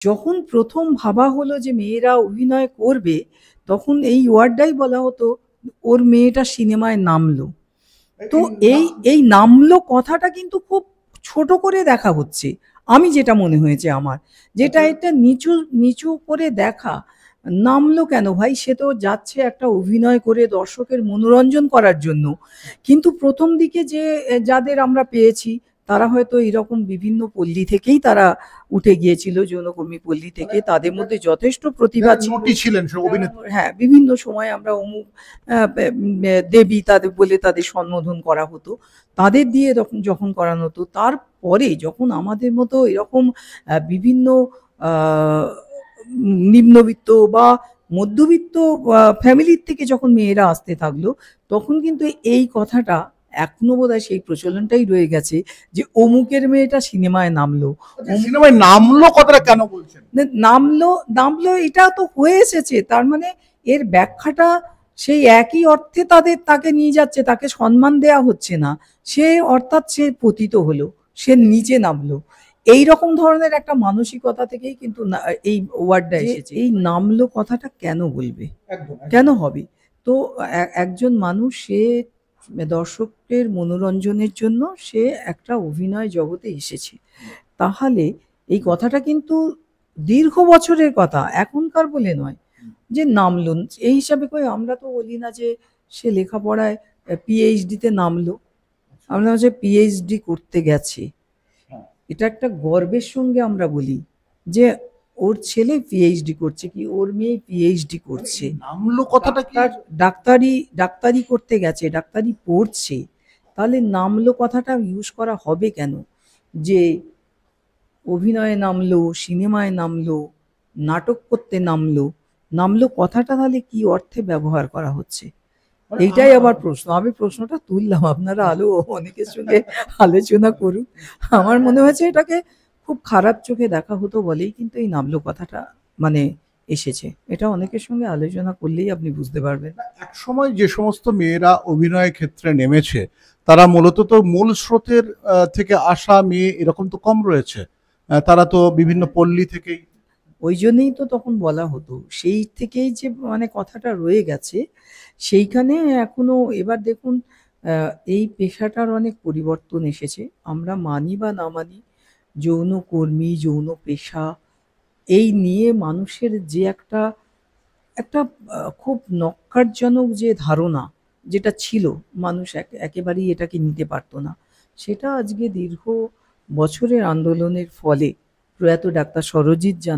যখন প্রথম ভাবা হলো যে মেয়েরা অভিনয় করবে, তখন এই ওয়ার্ডটাই বলা হতো, ওর মেয়েটা সিনেমায় নামলো। তো এই এই না- এই নামলো কথাটা কিন্তু খুব ছোট করে দেখা হচ্ছে। আমি যেটা মনে হয়েছে আমার, যেটা আচ্ছা, এটা নিচু নিচু করে দেখা। নামলো কেন ভাই? সে তো যাচ্ছে একটা অভিনয় করে দর্শকের মনোরঞ্জন করার জন্য। কিন্তু প্রথম দিকে যে যাদের আমরা পেয়েছি, তারা হয়তো এরকম বিভিন্ন পল্লী থেকেই তারা উঠে গিয়েছিল, যৌনকর্মী পল্লী মানে থেকে। তাদের মধ্যে যথেষ্ট প্রতিভা যারা ছিল। নটি ছিলেন সে অভিনেত্রী। হ্যাঁ, বিভিন্ন সময় আমরা অমুক দেবী তাদের বলে তাদের সম্বোধন করা হতো। তাদের দিয়ে যখন যখন করানো হতো, তারপরে যখন আমাদের মতো এরকম বিভিন্ন আ নিম্নবিত্ত বা মধ্যবিত্ত ফ্যামিলির থেকে যখন মেয়েরা আসতে থাকলো, তখন কিন্তু এই কথাটা এখনো বোধহয় সেই প্রচলনটাই রয়ে গেছে যে অমুকের মেয়েটা সিনেমায় নামলো। আচ্ছা, সিনেমায় নামলো কথাটা কেন বলছেন? নামলো, নামলো এটা তো হয়ে এসেছে। তার মানে এর ব্যাখ্যাটা সেই একই অর্থে তাকে নিয়ে যাচ্ছে, তাকে সম্মান দেয়া হচ্ছে না। সে অর্থাৎ সে পতিত হলো, সে নিচে নামলো। এইরকম ধরনের একটা মানসিকতা থেকেই কিন্তু এই ওয়ার্ডটা এসেছে। এই নামলো কথাটা কেন বলবে? একদম কেন একদম। হবে? তো একজন মানুষ, সে দর্শকের মনোরঞ্জনের জন্য সে একটা অভিনয় জগতে এসেছে। তাহলে এই কথাটা কিন্তু দীর্ঘ বছরের কথা, এখনকার বলে নয় যে নামলো। এই হিসাবে করে আমরা তো বলি না যে সে লেখাপড়ায় পিএইচডি তে নামলো, আমরা হচ্ছে পিএইচডি করতে গেছে। হ্যাঁ। এটা একটা গর্বের সঙ্গে আমরা বলি যে ওর ছেলে পিএইচডি করছে, কি ওর মেয়ে পিএইচডি মানে করছে। এই নামলো কথাটা কি? ডাক্তারি ডাক্তারি করতে গেছে, ডাক্তারি পড়ছে। তাহলে নামলো কথাটা ইউজ করা হবে কেন? যে অভিনয়ে নামলো, সিনেমায় নামলো, নাটক করতে নামলো। নামলো কথাটা তাহলে কি অর্থে ব্যবহার করা হচ্ছে? মানে এইটাই আবার প্রশ্ন। আমি প্রশ্নটা তুললাম, আপনারা আরো অনেকের সঙ্গে আলোচনা করুন। আমার মনে হয়েছে এটাকে খুব খারাপ চোখে দেখা হতো বলেই কিন্তু এই নামলো কথাটা মানে এসেছে। এটা অনেকের সঙ্গে আলোচনা করলেই আপনি বুঝতে পারবেন। এক সময় যে সমস্ত মেয়েরা অভিনয় ক্ষেত্রে নেমেছে তারা মূলত তো মূল স্রোতের থেকে আসা মেয়ে এরকম তো কম রয়েছে। তারা তো বিভিন্ন পল্লী থেকেই। ওই জন্যেই তো তখন বলা হতো। সেই থেকেই যে মানে কথাটা রয়ে গেছে, সেইখানে এখনো এবার দেখুন এই পেশাটার অনেক পরিবর্তন এসেছে। আমরা মানি বা না মানি, যৌনকর্মী, যৌন পেশা এই নিয়ে মানুষের যে একটা একটা খুব ন্যক্কারজনক যে ধারণা যেটা ছিল, মানুষ একেবারেই এটাকে নিতে পারত না। সেটা আজকে দীর্ঘ বছরের আন্দোলনের ফলে প্রয়াত ডাক্তার সরোজিৎ জান